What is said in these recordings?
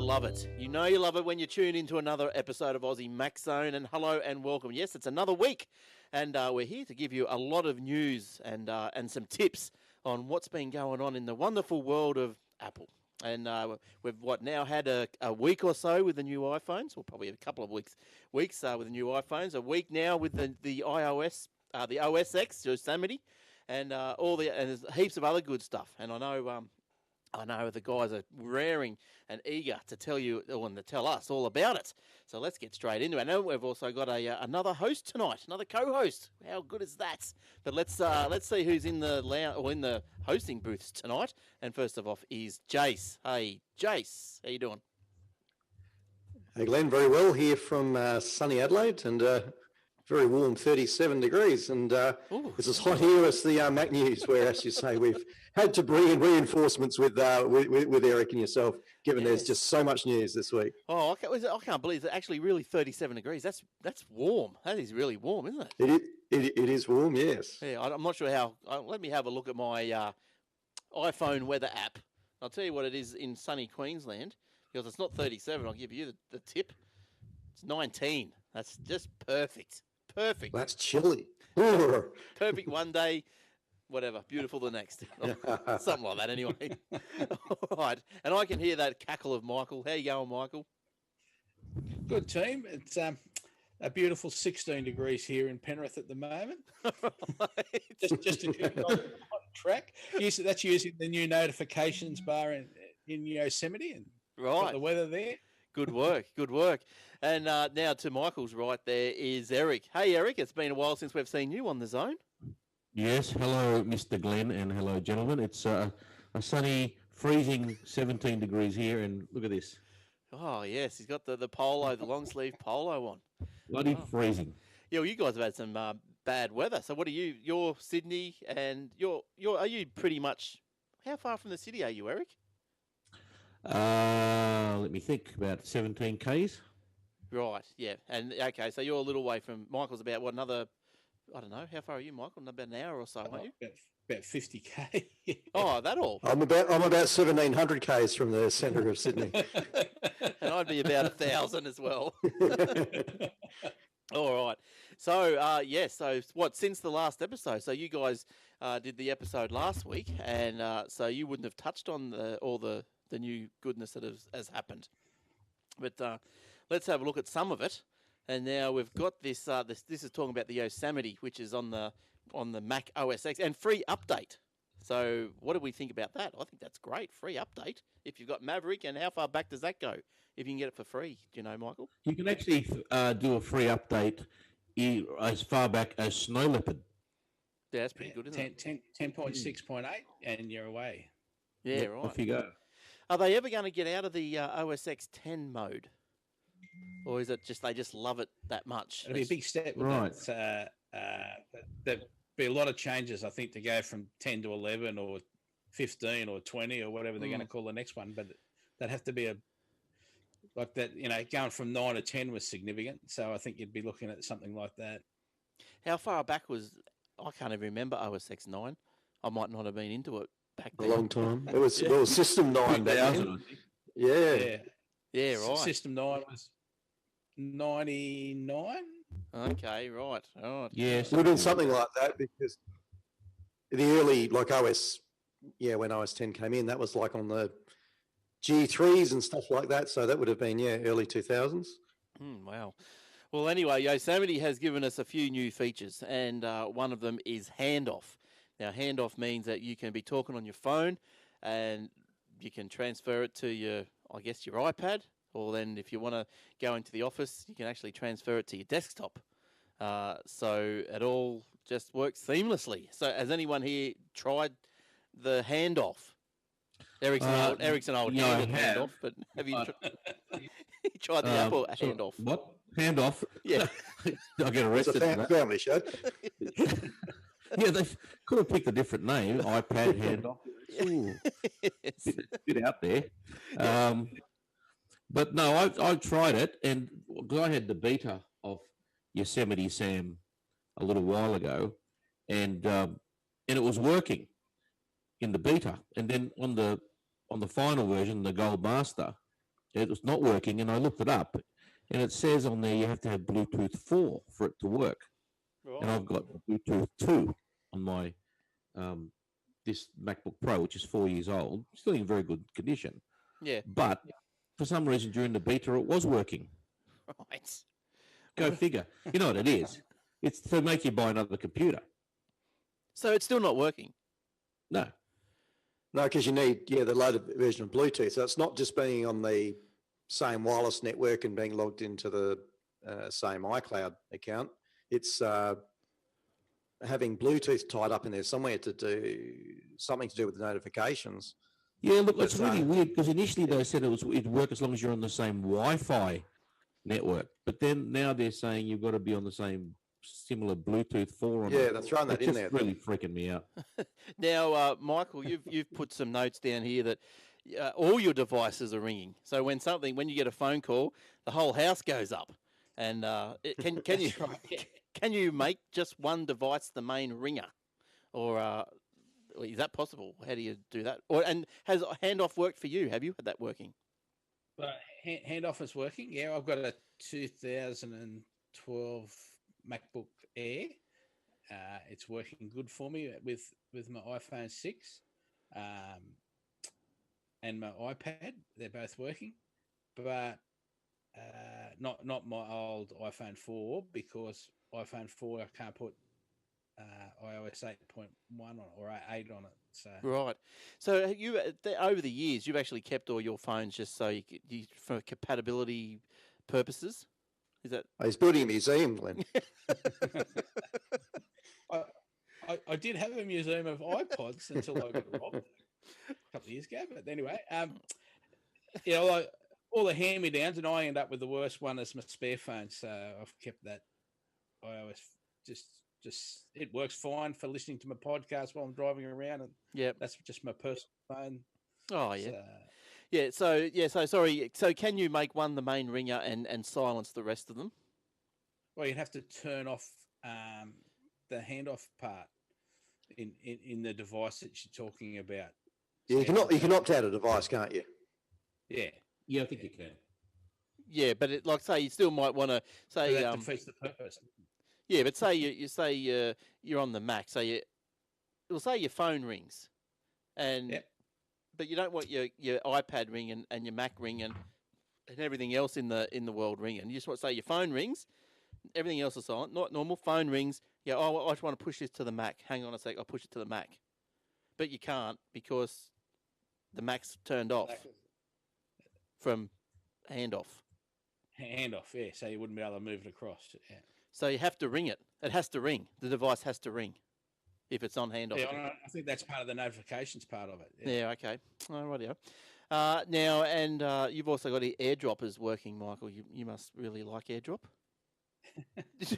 love it. You know you love it when you tune into another episode of Aussie Mac Zone. And hello and welcome. Yes, it's another week, and we're here to give you a lot of news and some tips on what's been going on in the wonderful world of Apple. And we've now had a week or so with the new iPhones. Well, probably a couple of weeks with the new iPhones. A week now with the iOS, the OS X, Yosemite, and there's heaps of other good stuff. And I know the guys are raring and eager to tell you and to tell us all about it. So let's get straight into it. I know we've also got another host tonight, another co-host. How good is that? But let's see who's in the hosting booths tonight. And first of all is Jace. Hey, Jace, how you doing? Hey, Glenn, very well here from sunny Adelaide and very warm 37 degrees. And it's as hot here as the Mac News, where, as you say, we've had to bring in reinforcements with Eric and yourself, given there's just so much news this week. Oh, I can't believe it's actually really 37 degrees. That's warm. That is really warm, isn't it? It is warm, yes. Yeah, I'm not sure how. Let me have a look at my iPhone weather app. I'll tell you what it is in sunny Queensland, because it's not 37. I'll give you the tip. It's 19. That's just perfect. Perfect. That's chilly. Perfect one day, whatever. Beautiful the next. Something like that anyway. All right. And I can hear that cackle of Michael. How you going, Michael? Good, team. It's a beautiful 16 degrees here in Penrith at the moment. just to keep on track. That's using the new notifications bar in Yosemite and got the weather there. Good work. And now to Michael's right there is Eric. Hey, Eric, it's been a while since we've seen you on the zone. Yes, hello, Mr. Glenn, and hello, gentlemen. It's a sunny, freezing 17 degrees here, and look at this. Oh, yes, he's got the polo, the long-sleeve polo on. Bloody freezing. Yeah, well, you guys have had some bad weather. So what are you? You're Sydney, and are you pretty much, how far from the city are you, Eric? Let me think, about 17 Ks. Right, yeah. And, okay, so you're a little way from, Michael's about, another, I don't know, how far are you, Michael? About an hour or so, aren't you? About 50K. Oh, that all? I'm about 1,700 Ks from the centre of Sydney. And I'd be about 1,000 as well. All right. So, so since the last episode, so you guys did the episode last week, and so you wouldn't have touched on all the new goodness that has happened. But let's have a look at some of it. And now we've got this. This is talking about the Yosemite, which is on the Mac OS X and free update. So what do we think about that? I think that's great. Free update. If you've got Maverick, and how far back does that go? If you can get it for free, do you know, Michael? You can actually do a free update as far back as Snow Leopard. Yeah, that's pretty good, isn't it? 10.6.8, and you're away. Yeah, right. Off you go. Are they ever going to get out of the OS X 10 mode? Or is it just they just love it that much? It'll be a big step with that. There'll be a lot of changes, I think, to go from 10 to 11 or 15 or 20 or whatever they're going to call the next one. But that'd have to be like that, going from 9 to 10 was significant. So I think you'd be looking at something like that. How far back was, I can't even remember OS X 9. I might not have been into it back then. A long time. It was System 9 back then. Yeah. Yeah, right. System 9 was 99. Okay, right. Yes. It would have been something like that, because the early, like OS, when OS 10 came in, that was like on the G3s and stuff like that. So that would have been, early 2000s. Wow. Well, anyway, Yosemite has given us a few new features, and one of them is handoff. Now, handoff means that you can be talking on your phone and you can transfer it to your iPad, or then if you want to go into the office, you can actually transfer it to your desktop. So it all just works seamlessly. So has anyone here tried the handoff? Eric's an old handoff, but have you tried the Apple handoff? What? Handoff? Yeah. I'll get arrested. It's a family show. Yeah, they could have picked a different name. iPad handoff. Ooh, bit out there. But no, I tried it, and I had the beta of Yosemite Sam a little while ago, and it was working in the beta, and then on the final version, the Gold Master, it was not working, and I looked it up, and it says on there you have to have Bluetooth 4 for it to work. Right. And I've got Bluetooth 2 on my this MacBook Pro, which is 4 years old, still in very good condition. Yeah. But for some reason during the beta, it was working. Right. Go figure. You know what it is? It's to make you buy another computer. So it's still not working? No. No, because you need, the loaded version of Bluetooth. So it's not just being on the same wireless network and being logged into the same iCloud account. It's having Bluetooth tied up in there somewhere to do something to do with the notifications. Yeah, look, it's really weird because initially they said it'd work as long as you're on the same Wi-Fi network, but then now they're saying you've got to be on the same similar Bluetooth 4 on Yeah, they're throwing that in there. Really freaking me out. Now, Michael, you've put some notes down here that all your devices are ringing. So when you get a phone call, the whole house goes up. And can you can you make just one device the main ringer, or is that possible? How do you do that? And has handoff worked for you? Have you had that working? Handoff is working. Yeah, I've got a 2012 MacBook Air. It's working good for me with my iPhone 6 and my iPad. They're both working, but not my old iPhone 4, because iPhone 4 I can't put iOS 8.1 on or 8 on it. So right. So you over the years you've actually kept all your phones just so you for compatibility purposes. Is that? He's building a museum, Glenn. I did have a museum of iPods until I got robbed a couple of years ago. But anyway, like all the hand-me-downs, and I end up with the worst one as my spare phone. So I've kept that iOS. Just it works fine for listening to my podcast while I'm driving around, and that's just my personal phone. Oh yeah. So, So sorry. So can you make one the main ringer and silence the rest of them? Well, you'd have to turn off the handoff part in the device that you're talking about. Yeah, you can opt out a device, can't you? Yeah. Yeah, I think you can. Yeah, but say you still might want to say that defeats the purpose. Yeah, but say you say you're on the Mac, so it'll say your phone rings, and but you don't want your iPad ring and your Mac ring and everything else in the world ringing. You just want to say your phone rings, everything else is silent, not normal. Phone rings. Yeah, I just want to push this to the Mac. Hang on a sec, I'll push it to the Mac, but you can't because the Mac's turned off from handoff. Handoff, yeah. So you wouldn't be able to move it across. Yeah. So you have to ring it. It has to ring. The device has to ring if it's on handoff. Yeah, I think that's part of the notifications part of it. Yeah, okay. All rightio. Now, and you've also got AirDroppers working, Michael. You must really like AirDrop.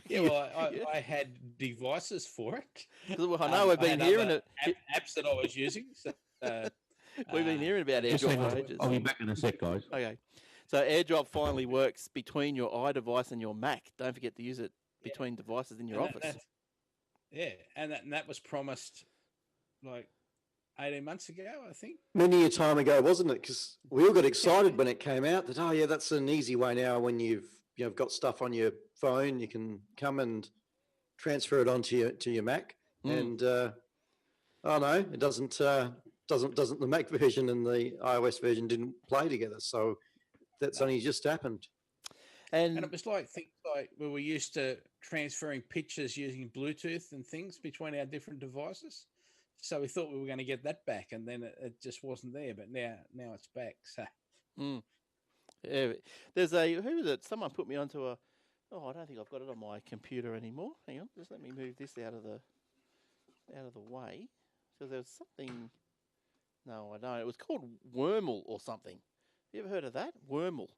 Yeah, well, I had devices for it. Well, I know we've been hearing it. Apps that I was using. So, we've been hearing about AirDrop for ages. I'll be back in a sec, guys. Okay. So AirDrop finally works between your iDevice and your Mac. Don't forget to use it between devices in your office. And that was promised like 18 months ago, I think. Many a time ago, wasn't it? Because we all got excited when it came out that, that's an easy way now when you've got stuff on your phone, you can come and transfer it onto your Mac. And no, it doesn't. The Mac version and the iOS version didn't play together. So that's only just happened. And it was like things like we were used to transferring pictures using Bluetooth and things between our different devices. So we thought we were going to get that back, and then it just wasn't there. But now it's back. So yeah, there's who was it? Someone put me onto I don't think I've got it on my computer anymore. Hang on, just let me move this out of the way. So there was something. No, I don't. It was called Wormel or something. You ever heard of that? Wormel.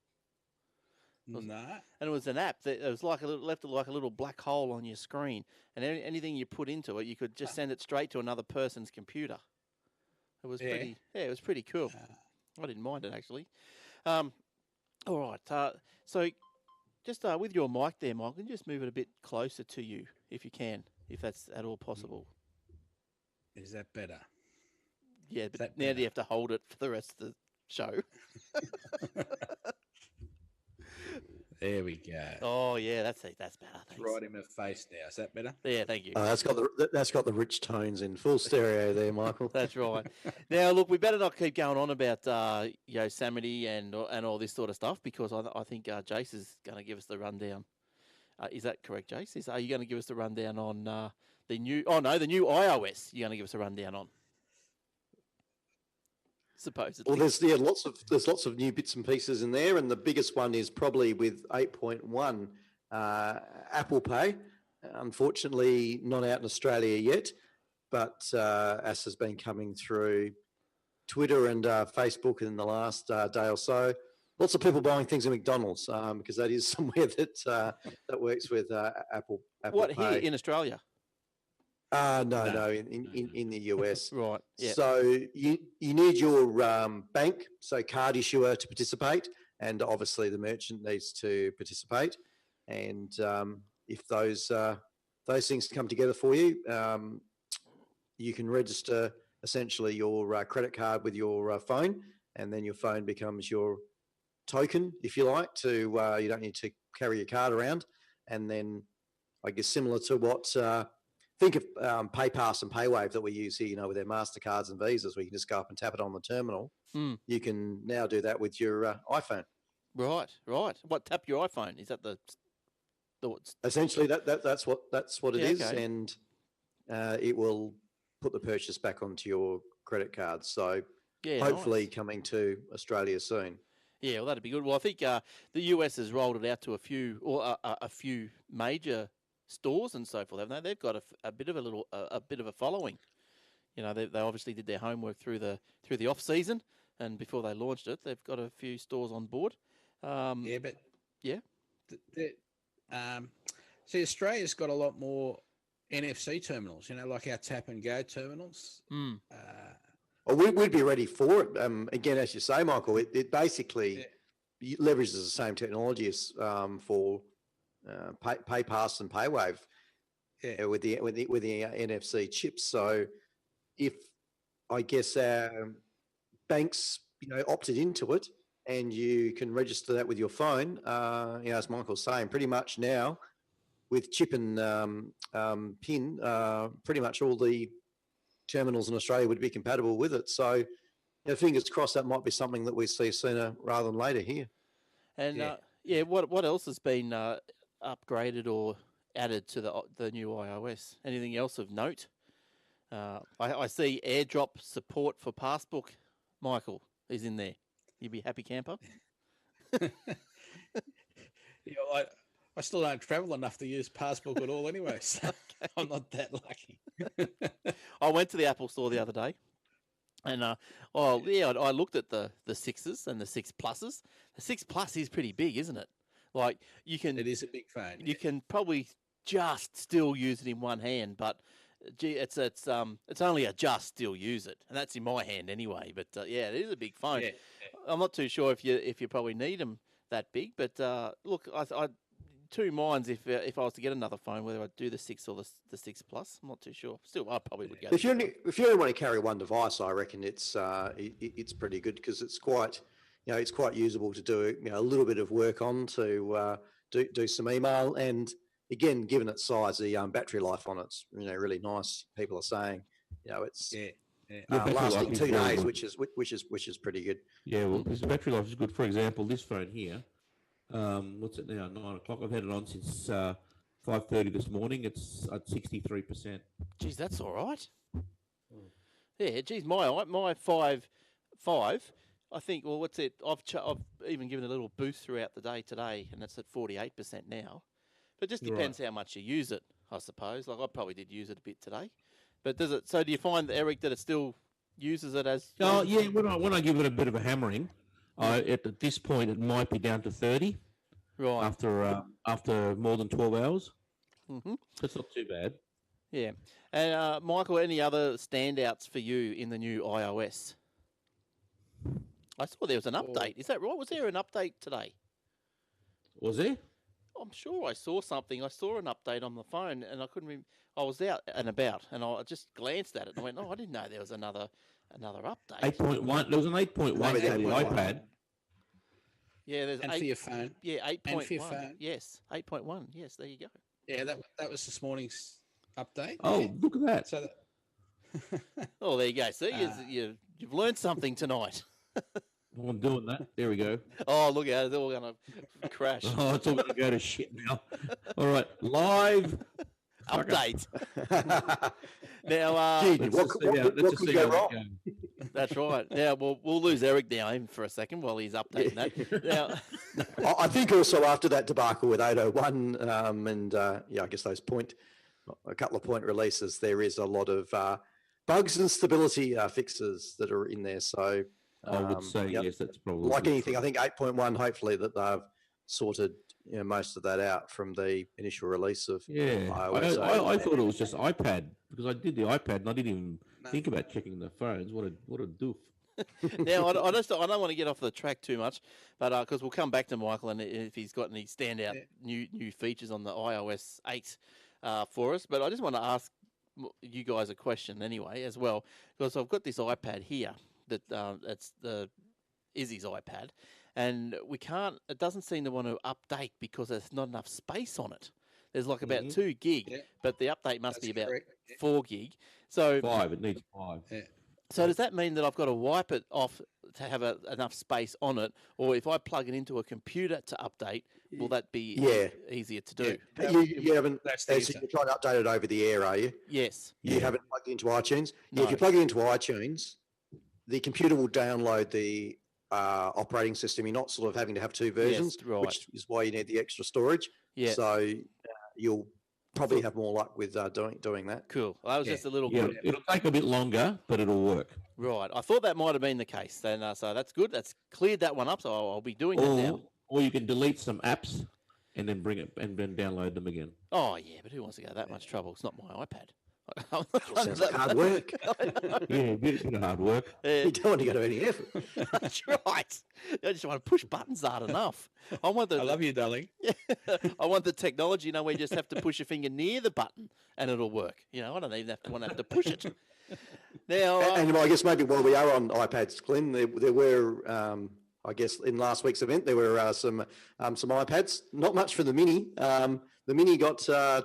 No. And it was an app that it was left like a little black hole on your screen, and anything you put into it, you could just send it straight to another person's computer. It was pretty. Yeah, it was pretty cool. I didn't mind it actually. All right. So just with your mic there, Mike, can you just move it a bit closer to you if you can, if that's at all possible. Is that better? Yeah, but now do you have to hold it for the rest of the show. There we go. Oh yeah, that's better. Thanks. Right in my face now. Is that better? Yeah, thank you. That's got the rich tones in full stereo there, Michael. That's right. Now, look, we better not keep going on about Yosemite and all this sort of stuff because I think Jace is going to give us the rundown. Is that correct, Jace? Are you going to give us the rundown on the new? Oh no, the new iOS. You're going to give us a rundown on. Supposedly. Well, there's lots of new bits and pieces in there, and the biggest one is probably with 8.1 Apple Pay. Unfortunately, not out in Australia yet, but as has been coming through Twitter and Facebook in the last day or so. Lots of people buying things at McDonald's because that is somewhere that works with Apple what, Pay. here in Australia? No, in the US. Right. Yeah. So you need your bank, so card issuer, to participate, and obviously the merchant needs to participate. And if those things come together for you, you can register essentially your credit card with your phone, and then your phone becomes your token, if you like. To you don't need to carry your card around, and then I guess similar to what. Think of PayPass and PayWave that we use here, with their MasterCards and Visas, where you can just go up and tap it on the terminal. You can now do that with your iPhone. Right. What, tap your iPhone? Is that the Essentially, that's what it is, okay. and it will put the purchase back onto your credit card. So hopefully coming to Australia soon. Yeah, well, that'd be good. Well, I think the US has rolled it out to a few major stores and so forth, haven't they? They've got a bit of a following. They obviously did their homework through the off season, and before they launched it, they've got a few stores on board. See, Australia's got a lot more NFC terminals. Like our tap and go terminals. Well, we'd be ready for it. Again, as you say, Michael, it basically leverages the same technology as for. PayPass and PayWave with the NFC chips. So if I guess our banks opted into it, and you can register that with your phone, as Michael's saying, pretty much now with chip and PIN, pretty much all the terminals in Australia would be compatible with it. So fingers crossed that might be something that we see sooner rather than later here. And what else has been upgraded or added to the new iOS? Anything else of note? I see AirDrop support for Passbook. Michael is in there. You'd be happy camper? I still don't travel enough to use Passbook at all anyway, so okay. I'm not that lucky. I went to the Apple store the other day, and I looked at the 6s and the 6 Pluses. The 6 Plus is pretty big, isn't it? Like it is a big phone. You can probably just still use it in one hand, but it's only a just still use it, and that's in my hand anyway. But it is a big phone. Yeah. I'm not too sure if you probably need them that big, but look, I two minds if I was to get another phone, whether I'd do the 6 or the 6 Plus. I'm not too sure. Still, I probably would go. If you only want to carry one device, I reckon it's pretty good because it's quite. It's quite usable to do a little bit of work on to do some email, and again, given its size, the battery life on it's really nice. People are saying it's lasting 2 days, which is pretty good. Yeah, well, this battery life is good. For example, this phone here, what's it now? 9 o'clock. I've had it on since 5:30 this morning. It's at 63%. Geez, that's all right. Yeah, geez, my 5. I think, well, what's it? I've even given a little boost throughout the day today, and it's at 48% now. But it just depends how much you use it, I suppose. Like I probably did use it a bit today. But does it? So do you find, Eric, that it still uses it as? Oh yeah, when I give it a bit of a hammering, at this point it might be down to 30. Right. After more than 12 hours. Mm-hmm. That's not too bad. Yeah. And Michael, any other standouts for you in the new iOS? I saw there was an update. Is that right? Was there an update today? Was there? I'm sure I saw something. I saw an update on the phone, and I couldn't. I was out and about, and I just glanced at it and I went, "Oh, I didn't know there was another Another update. 8.1. There was an 8.1 Maybe for the 8.1. iPad. Yeah, there's And 8 for your phone. Yeah, 8.1. And for your phone. Yes, 8.1. Yes, there you go. Yeah, that was this morning's update. Oh, Yeah. look at that. So that, Oh, there you go. See, you've learned something tonight. Well, I'm doing that. There we go. Oh, look at it. It's all going to crash. Oh, it's all going to go to shit now. All right, live Update. Now, Gee, Let's what just could- see what how- could- let's what just could see go how that wrong? goes. that's right. Now, we'll lose Eric now for a second while he's updating that. Now, I think also after that debacle with 801, I guess a couple of point releases, there is a lot of bugs and stability fixes that are in there. So I would say yep. yes. That's probably Like anything, true. I think 8.1. Hopefully that they've sorted most of that out from the initial release of Yeah, iOS. I thought it was just iPad because I did the iPad and I didn't even think about checking the phones. What a doof. now I don't want to get off the track too much, but because we'll come back to Michael and if he's got any standout new features on the iOS 8 for us. But I just want to ask you guys a question anyway as well, because I've got this iPad here that it's the Izzy's iPad, and it doesn't seem to want to update because there's not enough space on it. There's like about 2 gig, but the update must be about 4 gig. So 5. It needs 5. yeah. So does that mean that I've got to wipe it off to have enough space on it, or if I plug it into a computer to update, will that be easier to do? You haven't. So you're trying to update it over the air, are you? Yes. You haven't plugged it into iTunes. No. Yeah, if you plug it into iTunes, the computer will download the operating system. You're not sort of having to have 2 versions, Yes, right. which is why you need the extra storage. Yeah. So you'll probably have more luck with doing that. Cool. That was just a little Yeah, good. it'll take a bit longer, but it'll work. Right. I thought that might have been the case. Then, so that's good. That's cleared that one up. So I'll be doing that now. Or you can delete some apps and then bring it and then download them again. Oh yeah, but who wants to go that much trouble? It's not my iPad. Sounds like hard work. Yeah, a bit of hard work. You don't want to go to any effort. That's right. I just want to push buttons hard enough. I love you, darling. I want the technology, where you just have to push your finger near the button and it'll work. I don't even have to push it. Now, and I guess maybe while we are on iPads, Glenn, there were, I guess, in last week's event, there were some iPads. Not much for the Mini. The Mini got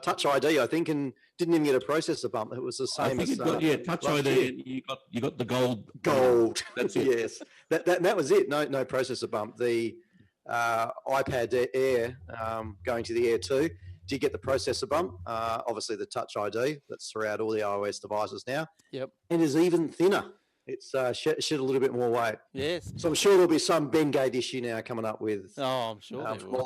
Touch ID, I think, and didn't even get a processor bump. It was the same as Touch ID. You got the gold. Gold. That's it. Yes, that was it. No processor bump. The iPad Air going to the Air 2 did get the processor bump. Obviously, the Touch ID that's throughout all the iOS devices now. Yep. And is even thinner. It's shed a little bit more weight. Yes. So I'm sure there'll be some Bengate issue now coming up with. Oh, I'm sure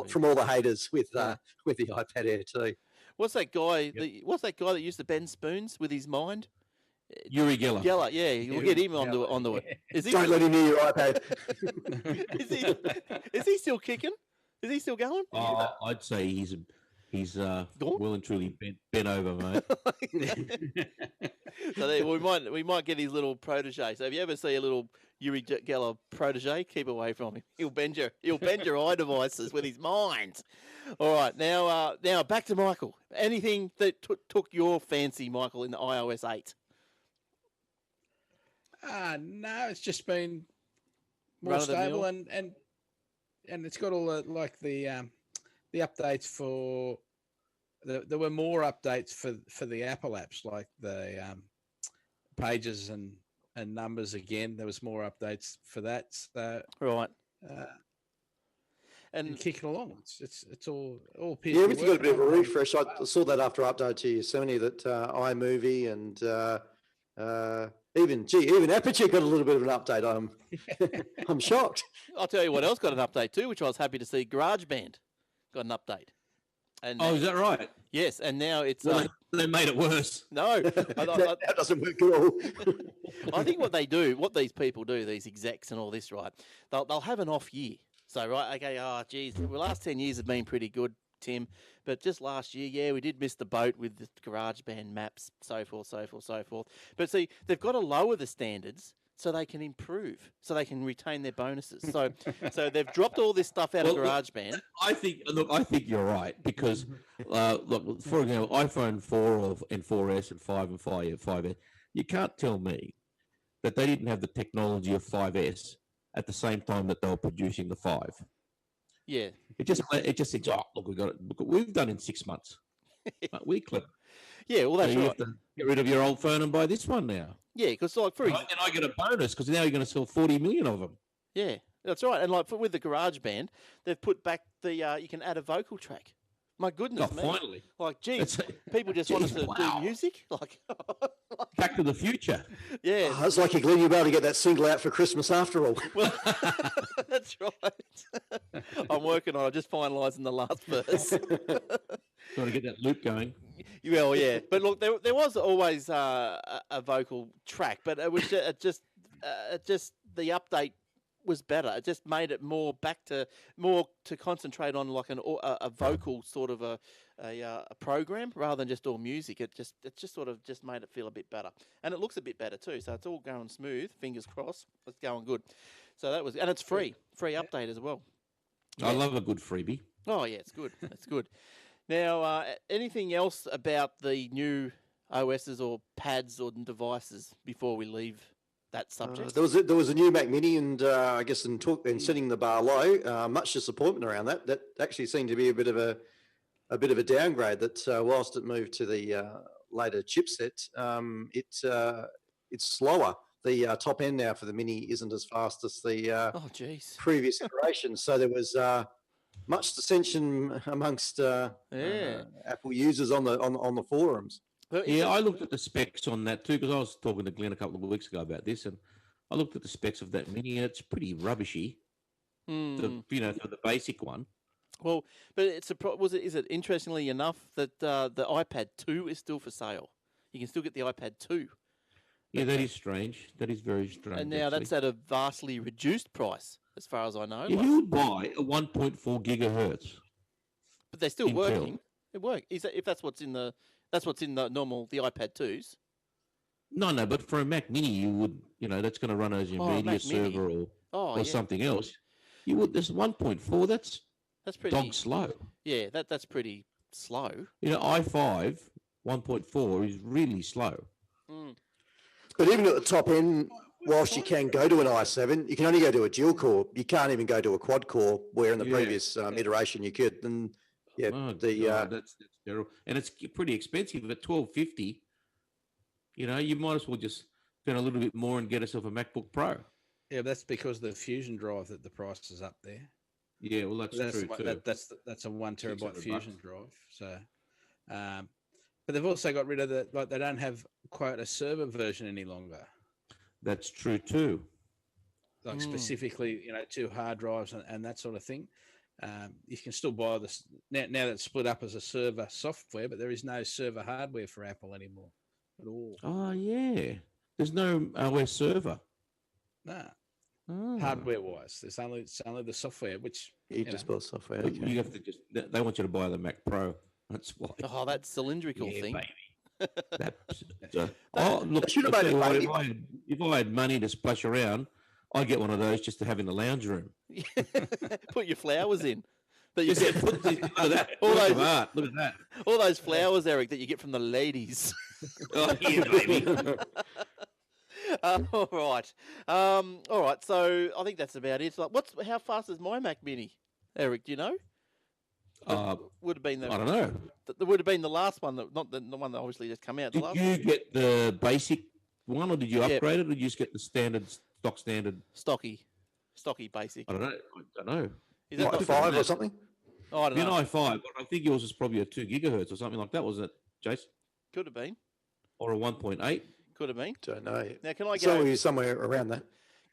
from all the haters with the iPad Air 2. What's that guy? What's that guy that used to bend spoons with his mind? Uri Geller. Geller, yeah, we'll get him onto it. Don't let him near your iPad. Is he still kicking? Is he still going? I'd say he's well and truly bent over, mate. So we might get his little protege. So if you ever see a little Uri Geller protege, keep away from him. He'll bend your iDevices with his mind. All right, now back to Michael. Anything that took your fancy, Michael, in the iOS 8? No, it's just been more stable and it's got all the updates for there were more updates for the Apple apps, like the pages and numbers. Again, there was more updates for that. So, right. And kicking along, it's all yeah, everything got a bit of a refresh. I saw that after update to Yosemite that iMovie and even Aperture got a little bit of an update. I'm shocked. I'll tell you what else got an update too, which I was happy to see. GarageBand got an update. And is that right? Yes, and now it's they made it worse. No, that doesn't work at all. I think what these people do, these execs and all this, right? They'll have an off year. So right, okay, geez, the last 10 years have been pretty good, Tim, but just last year, yeah, we did miss the boat with the GarageBand maps, so forth. But see, they've got to lower the standards so they can improve, so they can retain their bonuses. So they've dropped all this stuff out of GarageBand. I think you're right because, look, for example, iPhone 4 and 4S and 5 and 5S, you can't tell me that they didn't have the technology of 5S at the same time that they were producing the 5. Yeah. It just said, oh, look, look what we've done in 6 months. We're clever. Yeah, well, that's so you right. have to get rid of your old phone and buy this one now. Yeah, because like and I get a bonus because now you're going to sell 40 million of them. Yeah, that's right. And like with the GarageBand, they've put back the you can add a vocal track. My goodness, me. Finally. Like, geez, people just want us to do music. Like, Back to the Future. Yeah. Oh, it's like you're glad you'll be able to get that single out for Christmas after all. Well, that's right. I'm working on it, just finalising the last verse. Got to get that loop going. Well, yeah. But look, there was always a vocal track, but it was just the update was better. It just made it more to concentrate on like a vocal sort of a program rather than just all music. It just sort of just made it feel a bit better, and it looks a bit better too. So it's all going smooth. Fingers crossed, it's going good. So that was, and it's free update as well. I love a good freebie. Oh yeah, it's good. It's good. Now, anything else about the new OSs or pads or devices before we leave that subject? There was a new Mac Mini, and I guess in setting the bar low, much disappointment around that. That actually seemed to be a bit of a downgrade. That whilst it moved to the later chipset, it's slower. The top end now for the Mini isn't as fast as the previous iteration. So there was much dissension amongst Apple users on the forums. Yeah, I looked at the specs on that too because I was talking to Glenn a couple of weeks ago about this, and I looked at the specs of that Mini, and it's pretty rubbishy. For the basic one. Well, but is it interestingly enough that the iPad 2 is still for sale? You can still get the iPad 2. Yeah, that is strange. That is very strange. And now that's at a vastly reduced price, as far as I know. Yeah, you would buy a 1.4 gigahertz. But they're still working. It works. If that's what's in the normal the iPad 2s. No, but for a Mac Mini, you would, that's going to run as your media server or something else. You would. This 1.4. That's pretty dog slow. Yeah, that's pretty slow. i5 1.4 is really slow. Mm. But even at the top end, whilst you can go to an i7, you can only go to a dual core. You can't even go to a quad core, where in the previous iteration you could. And that's terrible. And it's pretty expensive at $1,250. You might as well just spend a little bit more and get yourself a MacBook Pro. Yeah, that's because the Fusion drive that the price is up there. Yeah, well, that's true too. That's a 1 terabyte Fusion drive. So, but they've also got rid of they don't have quite a server version any longer. That's true too. Like specifically, 2 hard drives and that sort of thing. You can still buy this now that it's split up as a server software, but there is no server hardware for Apple anymore at all. Oh yeah, there's no OS server. No. Hardware wise, it's only the software, which you just buy software. Okay. You have to they want you to buy the Mac Pro. That's why. Oh, that cylindrical thing. Baby. Look, should have made it baby. If I had money to splash around, I'd get one of those just to have in the lounge room. Put your flowers in. That you get. Look at that. Look at that. All those flowers, Eric, that you get from the ladies. Oh, yeah, baby. All right. So I think that's about it. Like, how fast is my Mac Mini, Eric? Do you know? Would have been I don't know. That would have been the last one, not the one that obviously just come out. Did you get the basic one, or did you upgrade it, or did you just get the standard? Stocky basic. I don't know. Is that like 5 or something? Oh, I don't know. An i5, but I think yours is probably a 2 gigahertz or something like that, wasn't it, Jason? Could have been. Or a 1.8. Could have been. Don't know. Now, can I go somewhere around that?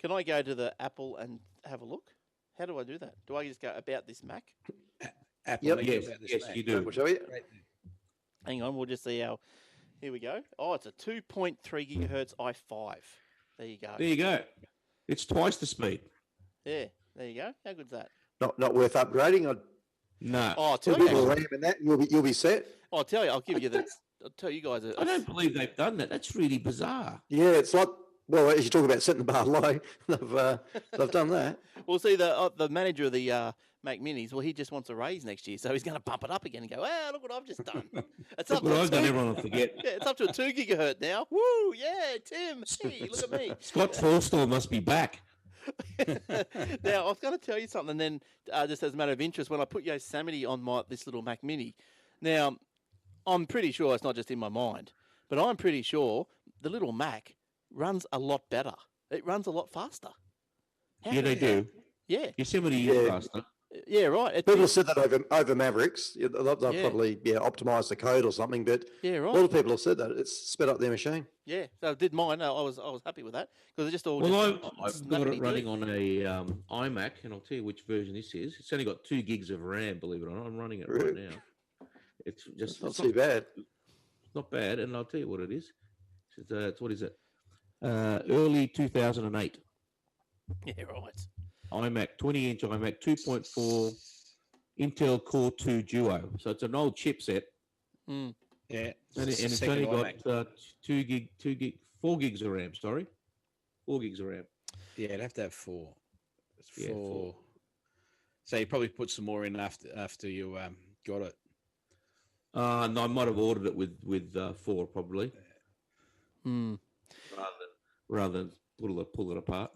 Can I go to the Apple and have a look? How do I do that? Do I just go about this Mac? Apple. Yes, you do. We'll show you. Hang on, we'll just see how. Here we go. Oh, it's a 2.3 gigahertz i5. There you go. There you go. It's twice the speed. Yeah, there you go. How good's that? Not worth upgrading. No. Oh, I'll tell you. RAM in that, you'll be set. I'll tell you. I'll give you the. I'll tell you guys. I don't believe they've done that. That's really bizarre. Yeah, it's like, well, as you talk about setting the bar low, they've done that. Well, see, the manager of the Mac Minis. Well, he just wants a raise next year, so he's going to bump it up again and go, "Wow, look what I've just done." It's up Look what to I've done, everyone will forget. Yeah, it's up to a 2 gigahertz now. Woo! Yeah, Tim. Hey, look at me. Scott Forstall must be back. Now, I was going to tell you something. Then, just as a matter of interest, when I put Yosemite on this little Mac Mini, now I'm pretty sure it's not just in my mind, but I'm pretty sure the little Mac runs a lot better. It runs a lot faster. Yeah, they do. Yeah. Yosemite is faster. Yeah, right. People said that over Mavericks. They'll probably optimize the code or something, but yeah, right. a lot of people have said that it's sped up their machine. Yeah, so I did mine. I was happy with that because it just all. Well, I've got it running on a iMac, and I'll tell you which version this is. It's only got 2 gigs of RAM, believe it or not. I'm running it right now. It's just not too bad. It's not bad, and I'll tell you what it is. It's what is it? Early 2008. Yeah, right. iMac, 20-inch iMac, 2.4 Intel Core 2 Duo. So it's an old chipset. Mm. Yeah, and it's only got 4 gigs of RAM. Sorry, 4 gigs of RAM. Yeah, it'd have to have 4. It's 4. Yeah, 4. So you probably put some more in after you got it. No, I might have ordered it with 4 probably. Mm. Rather than pull it apart.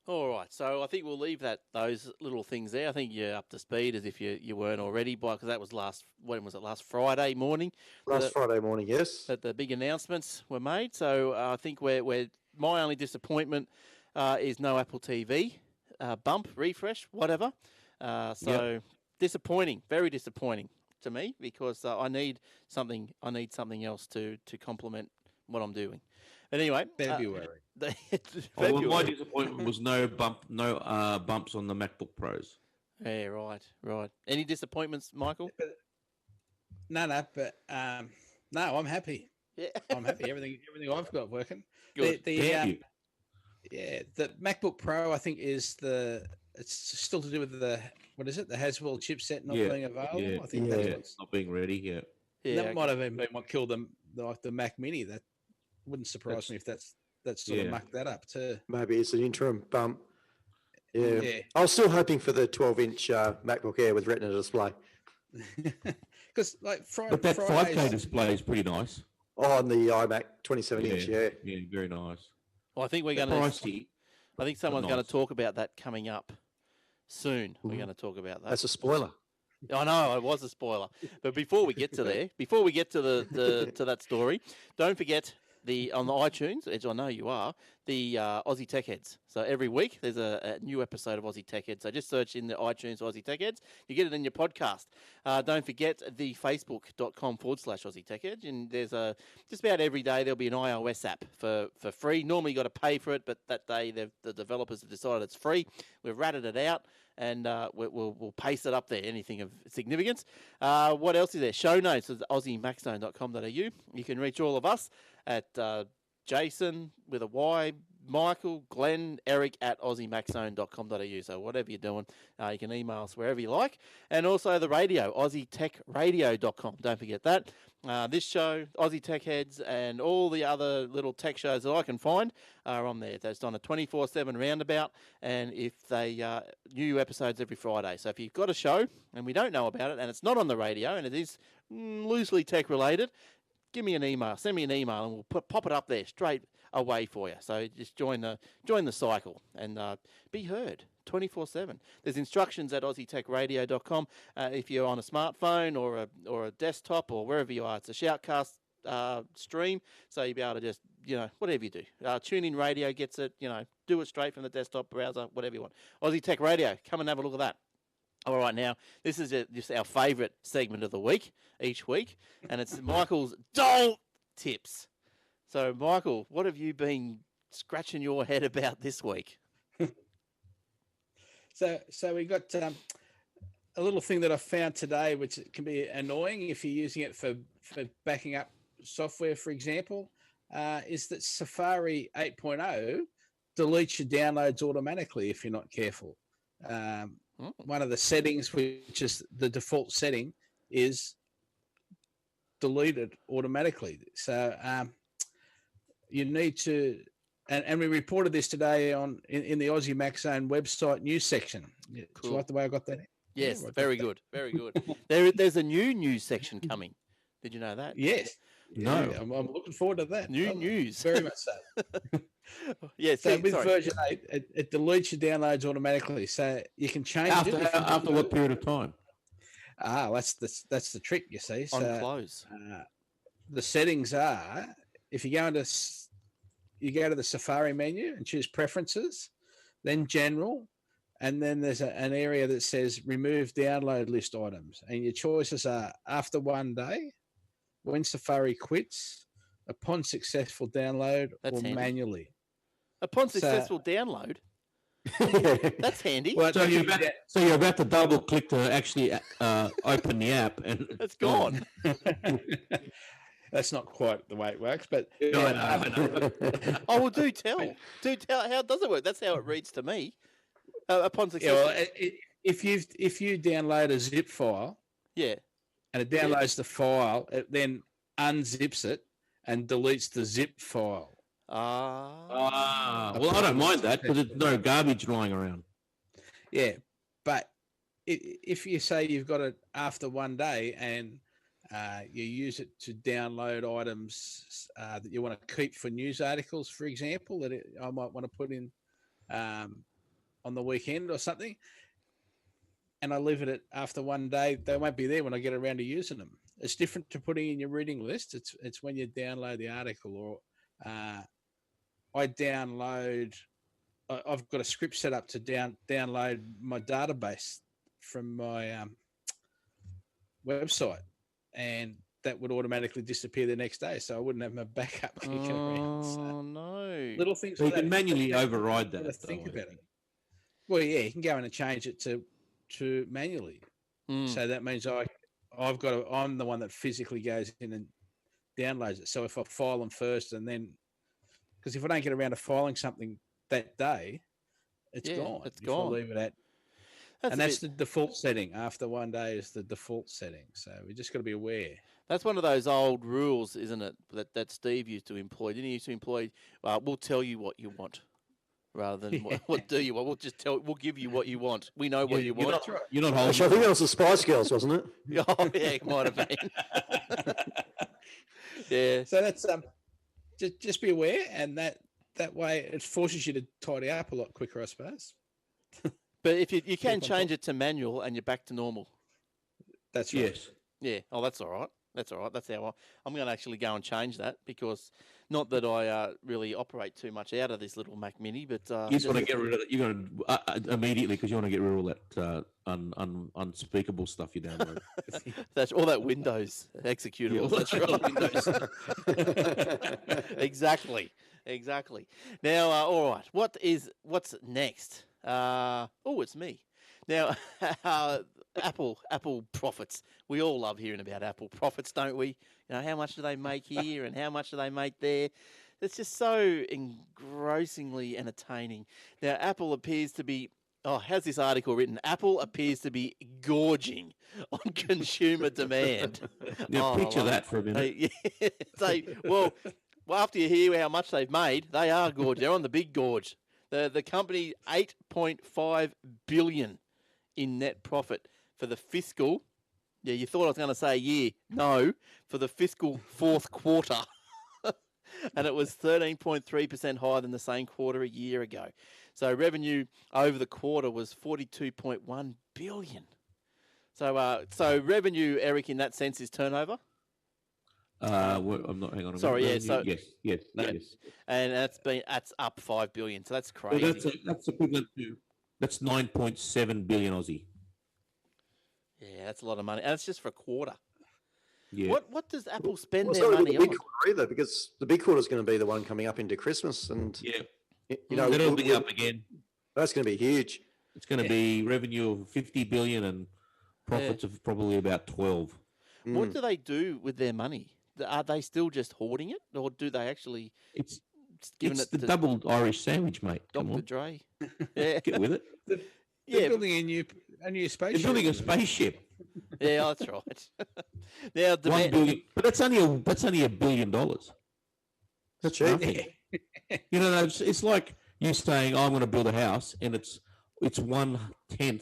All right, so I think we'll leave those little things there. I think you're up to speed as if you weren't already, because that was last Friday morning? Friday morning, yes. That the big announcements were made. So I think my only disappointment is no Apple TV bump, refresh, whatever. Disappointing, very disappointing to me because I need something else to complement what I'm doing. But anyway, February. Well, my disappointment was no bumps on the MacBook Pros. Yeah, right. Any disappointments, Michael? No, but no, I'm happy. Yeah, I'm happy. Everything I've got working. Good. The MacBook Pro, I think, it's still to do with the Haswell chipset not being available. Yeah, I think it's not being ready. That might have been what killed them, like the Mac Mini. That wouldn't surprise me if that's sort of mucked that up too. Maybe it's an interim bump. Yeah. I was still hoping for the 12-inch MacBook Air with Retina display. Because but that 5K display is pretty nice. Oh, on the iMac 27-inch, yeah, very nice. Well, I think we're going to. I think someone's going to talk about that coming up soon. We're going to talk about that. That's a spoiler. I know it was a spoiler, but before we get to to that story, don't forget on the iTunes, as I know you are, the Aussie Tech Heads. So every week there's a new episode of Aussie Tech Heads. So just search in the iTunes Aussie Tech Heads. You get it in your podcast. Don't forget the facebook.com/Aussie Tech Heads. And there's just about every day there'll be an iOS app for free. Normally you got to pay for it, but that day the developers have decided it's free. We've ratted it out. And we'll paste it up there, anything of significance. What else is there? Show notes is aussiemaxzone.com.au. You can reach all of us at Jason with a Y, Michael, Glenn, Eric at aussiemaxzone.com.au. So whatever you're doing, you can email us wherever you like. And also the radio, aussietechradio.com. Don't forget that. This show, Aussie Tech Heads, and all the other little tech shows that I can find are on there. That's on a 24/7 roundabout, and if they new episodes every Friday. So if you've got a show and we don't know about it, and it's not on the radio, and it is loosely tech related, give me an email, send me an email, and we'll pop it up there straight away for you. So just join the cycle and be heard 24/7. There's instructions at aussietechradio.com if you're on a smartphone or a desktop or wherever you are. It's a shoutcast stream, so you'll be able to just whatever you do. TuneIn Radio gets it. Do it straight from the desktop browser, whatever you want. Aussie Tech Radio, come and have a look at that. All right, now, this is just our favourite segment of the week, each week, and it's Michael's Doll Tips. So, Michael, what have you been scratching your head about this week? So we got a little thing that I found today, which can be annoying if you're using it for backing up software, for example, is that Safari 8.0 deletes your downloads automatically if you're not careful. One of the settings, which is the default setting, is deleted automatically. So you need to, and we reported this today in the Aussie Mac Zone website news section. Cool. Do you like the way I got that in? Yes, Yeah, very good, very good. There's a new news section coming. Did you know that? Yes. No. Yeah, I'm looking forward to that. New news. Very much so. Yeah. So See, with sorry. version 8, it deletes your downloads automatically. So you can change After, it. after what period of time? That's the trick, you see. On So close. the settings are, if you go to the Safari menu and choose Preferences, then General, and then there's an area that says Remove Download List Items, and your choices are after 1 day, when Safari quits, upon successful download, That's or handy. manually. Upon successful download. That's handy. Well, So you're about to double click to actually open the app, and It's gone. That's not quite the way it works, but I know. Oh, well, do tell. How does it work? That's how it reads to me. Upon yeah, successful. well, if you download a zip file, Yeah. and it downloads the file, it then unzips it and deletes the zip file. Well, I don't mind that because there's no garbage lying around. Yeah, but if you say you've got it after 1 day and you use it to download items that you want to keep for news articles, for example, that I might want to put in on the weekend or something, and I leave it at after 1 day, they won't be there when I get around to using them. It's different to putting in your reading list. It's when you download the article, or I download. I've got a script set up to download my database from my website, and that would automatically disappear the next day, so I wouldn't have my backup kicking around. So No. little things. So you like can that. manually override Gotta that. think though, I about think. it. Well, yeah, you can go in and change it to manually. Mm. So that means I'm the one that physically goes in and downloads it. So if I file them first, and then, because if I don't get around to filing something that day, it's gone. It's if gone. I leave it at, that's the default setting. After 1 day is the default setting. So we just got to be aware. That's one of those old rules, isn't it? That Steve used to employ. Didn't he used to employ? We'll tell you what you want, rather than what do you want. We'll give you what you want. We know what you want. That's right. You're not Actually, I holding. think that was the Spice Girls, wasn't it? Oh yeah, it might have been. Yeah. So that's just be aware, and that way it forces you to tidy up a lot quicker, I suppose. But if you can on change it to manual and you're back to normal. That's right. Yes. Yeah. Oh, that's all right. That's all right. That's how I'm going to actually go and change that, because not that I really operate too much out of this little Mac Mini, but You just want to get rid of it. You're going to immediately, because you want to get rid of all that unspeakable stuff you download. that's all that Windows executable. That's right. Exactly. Now, all right. What's next? It's me. Now, Apple profits. We all love hearing about Apple profits, don't we? You know, how much do they make here and how much do they make there? It's just so engrossingly entertaining. Now, Apple appears to be... Oh, how's this article written? Apple appears to be gorging on consumer demand. Now, picture that for a minute. Well, after you hear how much they've made, they are gorged. They're on the big gorge. The company, $8.5 billion in net profit for the fiscal. Yeah, you thought I was going to say year. No, for the fiscal fourth quarter. And it was 13.3% higher than the same quarter a year ago. So revenue over the quarter was $42.1 billion. So revenue, Eric, in that sense, is turnover? I'm not. Hang on. Sorry, yeah. So yes, and that's up $5 billion. So that's So crazy. that's equivalent to 9.7 billion Aussie. Yeah, that's a lot of money, and it's just for a quarter. Yeah. What does Apple spend Well, it's their not money really the big on? quarter either, because the big quarter is going to be the one coming up into Christmas, and Yeah. you know It'll be up again. that's going to be huge. It's going to be revenue of 50 billion and profits of probably about 12. What do they do with their money? Are they still just hoarding it, or do they actually It's giving it's it the to double Irish sandwich, mate. Come Dr. on, Dre? Yeah, get with it. They're yeah, building a new They're spaceship. building a spaceship. yeah, that's right. Now, 1 billion, but that's only $1 billion. That's cheap. Nothing. You know, it's like you saying, "I'm going to build a house," and it's 1/10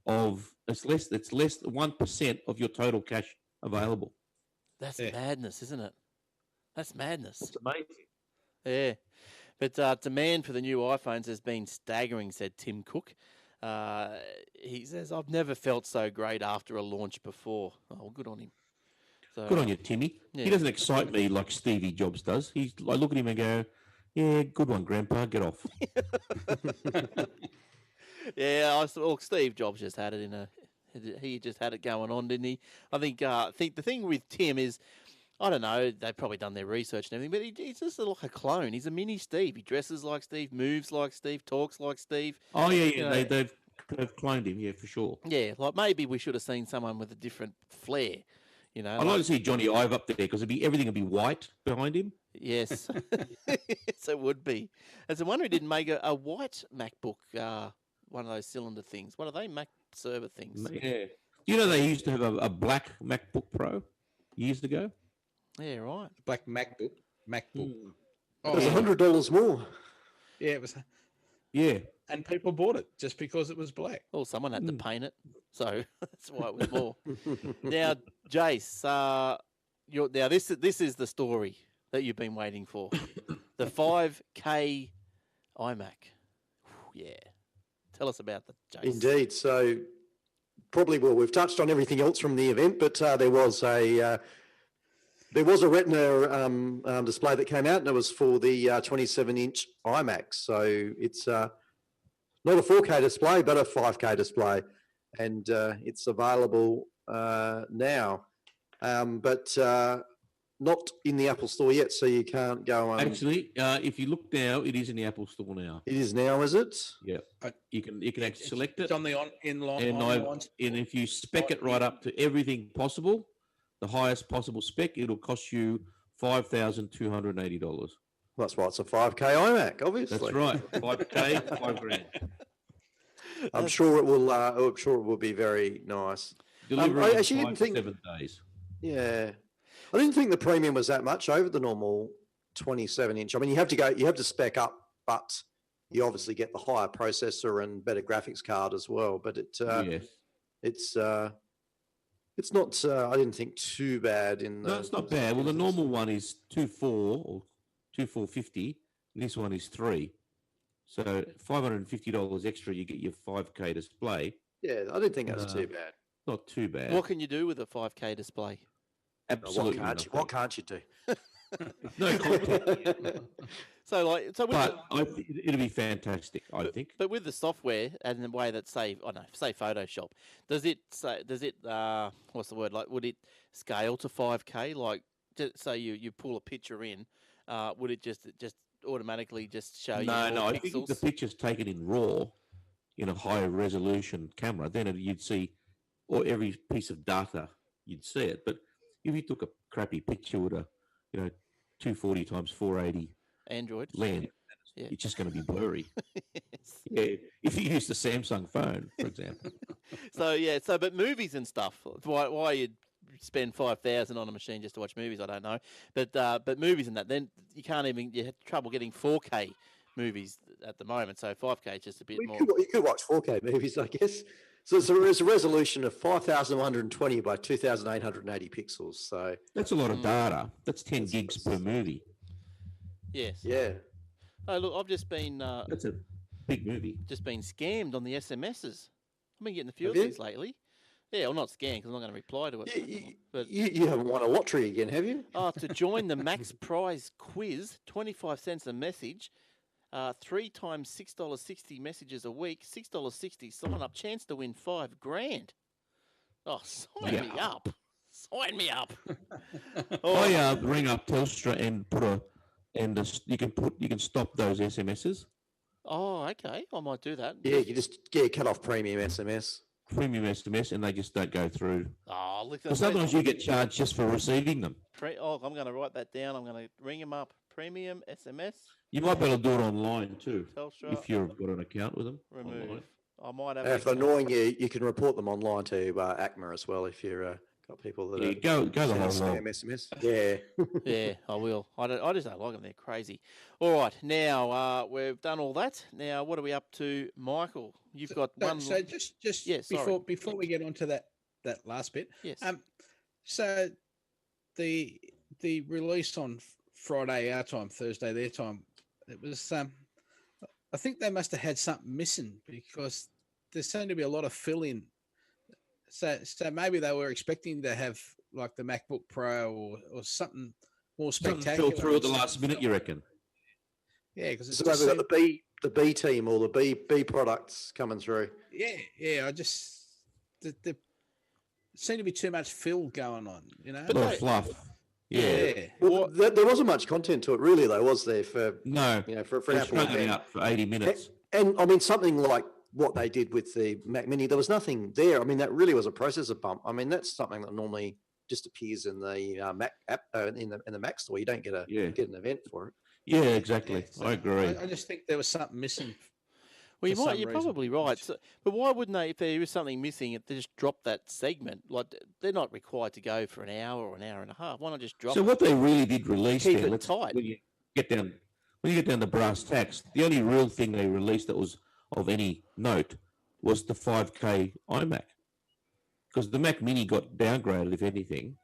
of it's less 1% of your total cash available. That's madness, isn't it? That's madness. It's amazing. Yeah. But demand for the new iPhones has been staggering, said Tim Cook. He says, I've never felt so great after a launch before. Oh, good on him. So, Good on you, Timmy. yeah. He doesn't excite me like Stevie Jobs does. I look at him and go, yeah, good one, Grandpa, get off. Yeah, Steve Jobs just had it he just had it going on, didn't he? I think the thing with Tim is, I don't know, they've probably done their research and everything, but he's just like a clone. He's a mini Steve. He dresses like Steve, moves like Steve, talks like Steve. Oh, yeah. They've cloned him, yeah, for sure. Yeah, like maybe we should have seen someone with a different flair, you know. I'd like to see Johnny Ive up there because everything would be white behind him. Yes, yes, it would be. It's a wonder he didn't make a white MacBook, one of those cylinder things. What are they, Mac server things? Yeah. You know they used to have a black MacBook Pro years ago? Yeah, right. Black MacBook. It was $100 more. Yeah, it was. Yeah. And people bought it just because it was black. Well, someone had to paint it, so that's why it was more. Now, Jace, now this is the story that you've been waiting for. The 5K iMac. Yeah. Tell us about that, Jace. Indeed. So we've touched on everything else from the event, but there was a Retina display that came out, and it was for the 27-inch iMac. So it's not a 4K display, but a 5K display, and it's available now, but not in the Apple Store yet, so you can't go. Actually, if you look now, it is in the Apple Store now. It is now, is it? Yeah, you can actually select it. It's on the online. And if you spec it right up to everything possible, the highest possible spec, it'll cost you $5,280. That's why it's a 5K iMac, obviously. That's right, 5K, $5,000. I'm sure it will. I'm sure it will be very nice. Delivery I actually didn't think 7 days. Yeah, I didn't think the premium was that much over the normal 27-inch. I mean, you have to spec up, but you obviously get the higher processor and better graphics card as well. But Yes. it's not. I didn't think too bad in the. No, it's not bad. Well, the normal one is 2.4 or 2.450. This one is 3. So $550 extra, you get your 5K display. Yeah, I didn't think that was too bad. Not too bad. What can you do with a 5K display? Absolutely. What can't you do? No content. But it'll be fantastic, I think. But with the software and the way that say Photoshop, does it what's the word, like would it scale to 5K? Like say you pull a picture in, would it just automatically just show you? No, I think pixels? if the picture's taken in RAW, in a higher resolution camera, then you'd see, or every piece of data, you'd see it. But if you took a crappy picture with a 240 times 480 Android lens, it's just going to be blurry. Yes. Yeah, if you use the Samsung phone, for example. But movies and stuff. Why you'd spend $5,000 on a machine just to watch movies, I don't know. But movies and that, then you have trouble getting 4K movies at the moment. So 5K is just a bit more. You could watch 4K movies, I guess. So it's a resolution of 5,120 by 2,880 pixels. So that's a lot of data. That's 10 gigs per movie. Yes. Yeah. Oh, look, I've just been. That's a big movie. Just been scammed on the SMSs. I've been getting a few of these lately. Yeah, well, not scammed because I'm not going to reply to it. But you haven't won a lottery again, have you? To join the Max Prize quiz, 25 cents a message. 3 times $6.60 messages a week, $6.60 sign up, chance to win $5,000. Oh, sign me up! Sign me up! I ring up Telstra and you can stop those SMSs. Oh, okay, I might do that. Yeah, you just cut off premium SMS. Premium SMS, and they just don't go through. Oh, look! Sometimes you get charged just for receiving them. I'm going to write that down. I'm going to ring them up. Premium SMS. You might be able to do it online too, Telstra, if you've got an account with them. Remove. Online. I might have. If they're annoying you, you can report them online to ACMA as well if you're Got people that Yeah, go the sending whole spam lot. SMS. Yeah. Yeah, I will. I just don't like them. They're crazy. All right, now we've done all that. Now, what are we up to, Michael? You've got one. So just Yeah, sorry. before we get on to that last bit. Yes. So the release on Friday our time, Thursday their time, it was I think they must have had something missing because there seemed to be a lot of fill in. So maybe they were expecting to have like the MacBook Pro or something more Something spectacular. fell through at the last minute, you reckon? Yeah, because So they've got the B team or the B products coming through. Yeah. I just there seemed to be too much fill going on, you know. A lot of fluff. Yeah. Well, there wasn't much content to it, really, though, was there? For No. for It was Apple. strung out for 80 minutes. And I mean, something like what they did with the Mac Mini, there was nothing there. I mean, that really was a processor bump. I mean, that's something that normally just appears in the Mac app in the Mac store. You don't get an event for it. Yeah, exactly. So I agree. I just think there was something missing. Well, for some you're reason. probably right. So, but why wouldn't they, if there is something missing, they just drop that segment? Like they're not required to go for an hour or an hour and a half. Why not just drop? So it? what they really did release Keep there, it tight. when you get down to brass tacks, the only real thing they released that was of any note was the 5K iMac, because the Mac Mini got downgraded, if anything.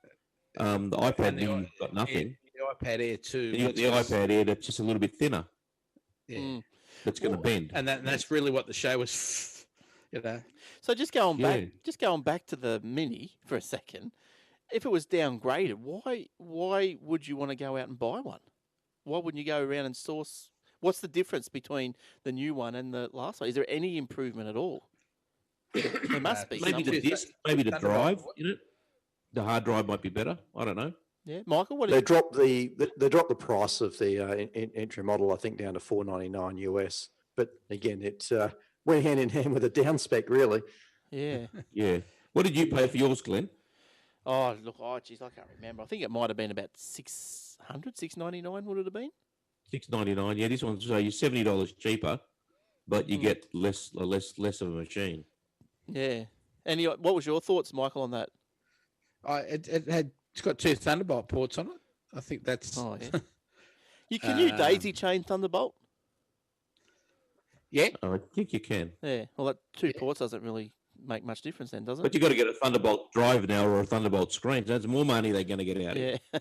The iPad Mini got nothing. The iPad Air too. And you got the iPad Air that's just a little bit thinner. Yeah. That's going to bend. And that's really what the show was, you know. So just going back to the Mini for a second. If it was downgraded, why would you want to go out and buy one? Why wouldn't you go around and source? What's the difference between the new one and the last one? Is there any improvement at all? There must be. Maybe the disc, maybe the drive in it. The hard drive might be better. I don't know. Yeah, Michael, what? They dropped the price of the entry model, I think, down to $499 US. But again, it went hand in hand with a down spec, really. Yeah. Yeah. What did you pay for yours, Glenn? Oh, look, geez, I can't remember. I think it might have been about $699. Would it have been? $699. Yeah, this one's you're $70 cheaper, but you get less of a machine. Yeah. And what was your thoughts, Michael, on that? It's got two Thunderbolt ports on it. I think that's. Oh yeah. Can you daisy chain Thunderbolt? Yeah. Oh, I think you can. Yeah. Well, that two ports doesn't really make much difference then, does it? But you got to get a Thunderbolt drive now or a Thunderbolt screen. So that's more money they're going to get out of it. Yeah.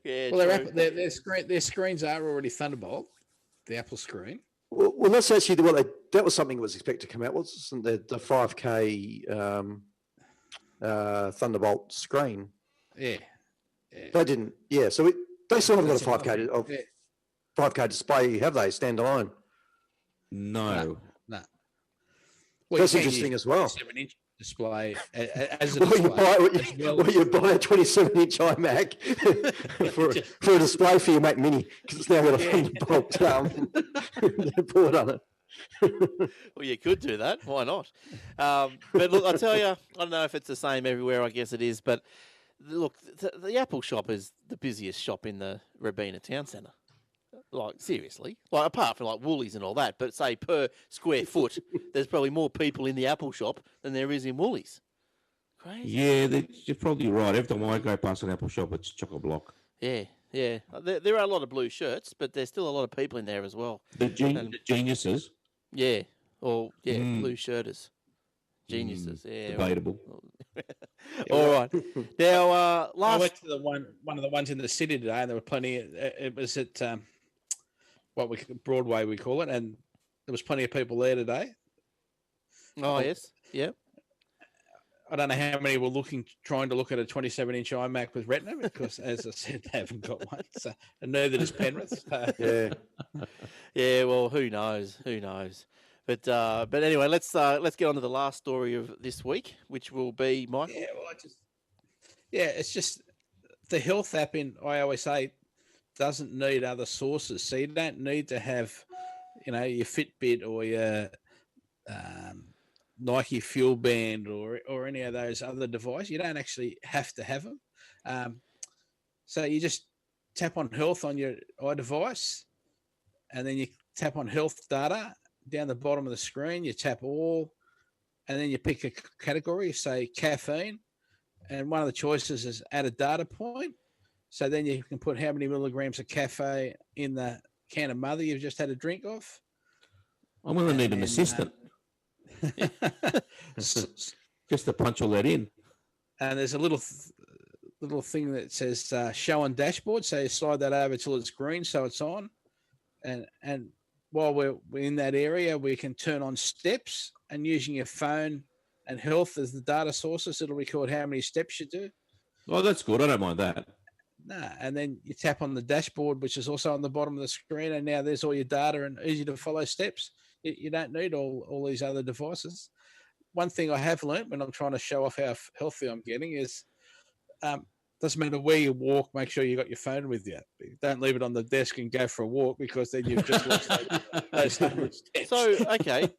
Yeah. Well, their screens are already Thunderbolt, the Apple screen. Well, that's actually that was something that was expected to come out, wasn't the 5K Thunderbolt screen? Yeah. They didn't. Yeah, so they still haven't got a 5K display, have they? Standalone? No. Well, that's interesting as well. 7-inch display as a you buy a 27-inch iMac for a display for your Mac Mini because it's now got a Thunderbolt port on it. Well, you could do that. Why not? But look, I tell you, I don't know if it's the same everywhere. I guess it is. But look, the Apple shop is the busiest shop in the Robina Town Centre. Like, seriously. Like, apart from, like, Woolies and all that. But, say, per square foot, there's probably more people in the Apple shop than there is in Woolies. Crazy. Yeah, you're probably right. Every time I go past an Apple shop, it's chock-a-block. Yeah. There are a lot of blue shirts, but there's still a lot of people in there as well. The geniuses. Yeah. Or, blue shirters. Geniuses. Yeah. Debatable. All right. Now, I went to one of the ones in the city today, and there were plenty. It was at Broadway, we call it, and there was plenty of people there today. Oh yes, yeah. I don't know how many were trying to look at a 27-inch iMac with Retina because, as I said, they haven't got one. So, and neither does Penrith. Yeah. Well, who knows? But anyway, let's get on to the last story of this week, which will be Mike. Yeah. Well, it's just the health app I always say doesn't need other sources. So you don't need to have, your Fitbit or your Nike Fuel Band or any of those other devices. You don't actually have to have them. So you just tap on health on your iDevice, and then you tap on health data down the bottom of the screen. You tap all, and then you pick a category, say caffeine, and one of the choices is add a data point. So then you can put how many milligrams of cafe in the can of mother you've just had a drink of. I'm going to need an assistant just to punch all that in. And there's a little thing that says show on dashboard. So you slide that over till it's green, so it's on. And while we're in that area, we can turn on steps, and using your phone and health as the data sources, it'll record how many steps you do. Oh, that's good. I don't mind that. And then you tap on the dashboard, which is also on the bottom of the screen, and now there's all your data and easy to follow steps. You don't need all these other devices. One thing I have learned when I'm trying to show off how healthy I'm getting is doesn't matter where you walk, make sure you got your phone with you. Don't leave it on the desk and go for a walk, because then you've just lost those 100 steps. So, okay.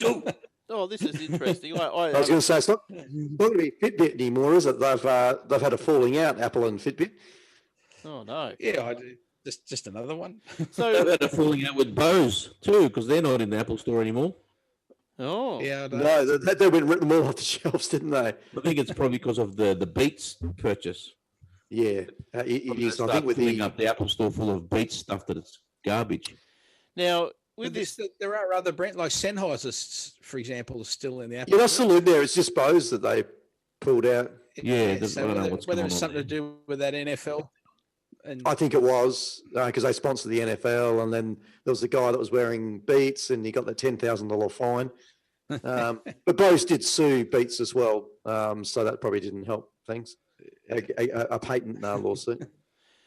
Oh, this is interesting. I was going to say, it's not going to be Fitbit anymore, is it? They've had a falling out, Apple and Fitbit. Oh, no. Yeah, I do. Just another one. So they've had a falling out with Bose too, because they're not in the Apple Store anymore. Oh. Yeah, no, they went ripping them all off the shelves, didn't they? I think it's probably because of the Beats purchase. Yeah, it is. I think with up the Apple Store full of Beats stuff that it's garbage. Now, with this, there are other brands like Sennheiser, for example, is still in the Apple. You're not still in there. It's just Bose that they pulled out. Yeah, so I don't know what's whether going it's on something there. to do with that NFL. And I think it was because they sponsored the NFL, and then there was a guy that was wearing Beats, and he got the $10,000 fine. But Bose did sue Beats as well, so that probably didn't help things. A patent lawsuit.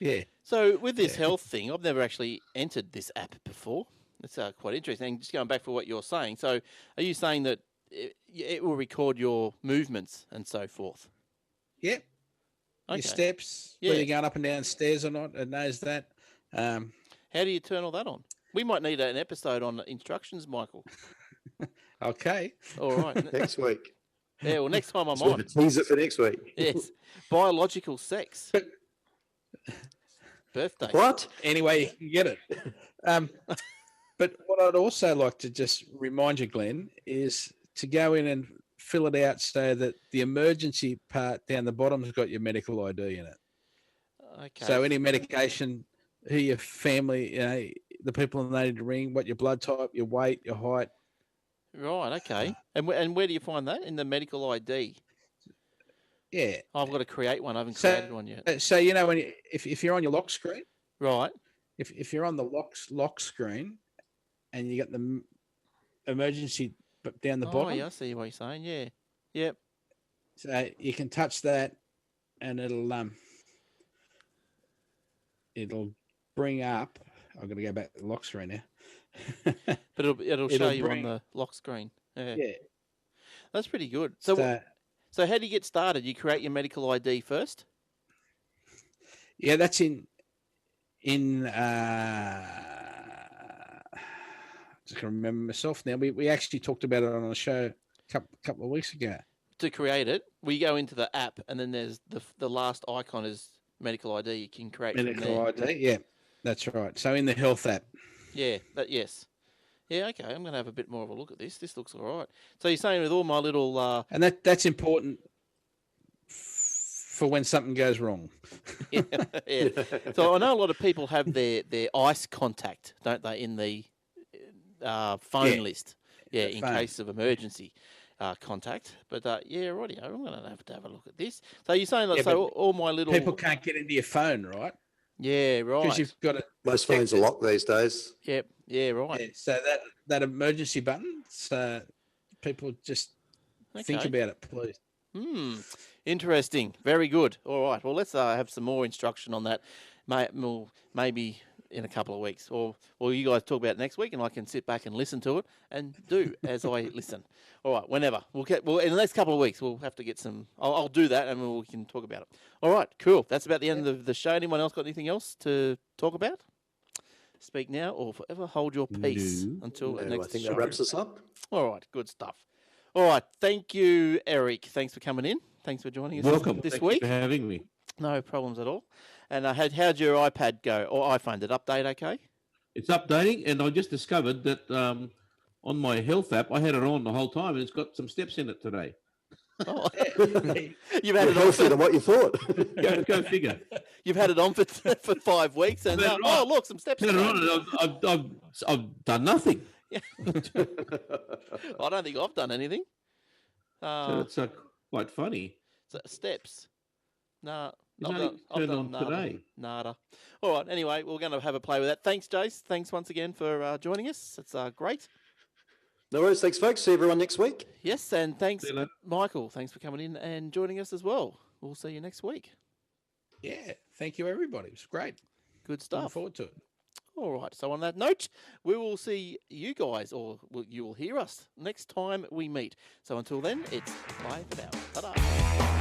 Yeah. So with this health thing, I've never actually entered this app before. It's quite interesting. Just going back for what you're saying. So are you saying that it will record your movements and so forth? Yep. Okay. Your steps, whether you're going up and down stairs or not, it knows that. How do you turn all that on? We might need an episode on instructions, Michael. Okay. All right. Next week. Yeah, well, next time I'm So on. tease it for next week. Yes. Biological sex. Birthday. What? Anyway, you can get it. But what I'd also like to just remind you, Glenn, is to go in and fill it out so that the emergency part down the bottom has got your medical ID in it. Okay. So any medication, who your family, the people that need to ring, what your blood type, your weight, your height. Right, okay. And where do you find that? In the medical ID? Yeah. I've got to create one. I haven't created one yet. So, when if you're on your lock screen. Right. If you're on the lock screen and you got the emergency down the bottom. Oh, yeah, I see what you're saying. Yeah. Yep. So you can touch that and it'll bring up. I'm going to go back to the lock screen now. But it'll show you on the lock screen. Yeah. That's pretty good. So how do you get started? You create your medical ID first? Yeah, that's in just can remember myself now. We actually talked about it on a show a couple of weeks ago. To create it, we go into the app, and then there's the last icon is medical ID. You can create medical ID. Yeah, that's right. So in the health app. Yeah. Yes. Yeah. Okay. I'm going to have a bit more of a look at this. This looks all right. So you're saying with all my little and that's important for when something goes wrong. Yeah. So I know a lot of people have their ICE contact, don't they, in the phone list? Yeah, in case of emergency contact. But righty. I'm going to have a look at this. So you're saying that all my little people can't get into your phone, right? Yeah, right. Because you've got it. Most phones are locked these days. Yep. Yeah, right. Yeah, so that emergency button. So people just think about it, please. Interesting. Very good. All right. Well, let's have some more instruction on that. Maybe in a couple of weeks, or you guys talk about it next week, and I can sit back and listen to it and do as I listen. All right. Whenever we'll in the next couple of weeks, we'll have to get some. I'll do that, and we can talk about it. All right. Cool. That's about the end of the show. Anyone else got anything else to talk about? Speak now or forever hold your peace until the next I think show. that wraps us up. All right. Good stuff. All right. Thank you, Eric. Thanks for coming in. Thanks for joining us Welcome. this Thank week. you for having me. No problems at all. And how'd your iPad go or iPhone? Did it update okay? It's updating, and I just discovered that on my health app, I had it on the whole time, and it's got some steps in it today. Oh. Yeah. You've had You're it on healthier than for, what you thought. Go figure. you've had it on for 5 weeks, and Better oh not. look, some steps. Better to go. on it. I've done nothing. Yeah. I don't think I've done anything. So it's quite funny. So steps. Nah, It's only turned on nada. today. Nada. All right. Anyway, we're going to have a play with that. Thanks, Jace. Thanks once again for joining us. It's great. No worries. Thanks, folks. See everyone next week. Yes, and thanks, See you later. Michael. Thanks for coming in and joining us as well. We'll see you next week. Yeah. Thank you, everybody. It was great. Good Looking stuff. forward to it. All right. So on that note, we will see you guys, or you will hear us next time we meet. So until then, it's bye for now. Ta-da.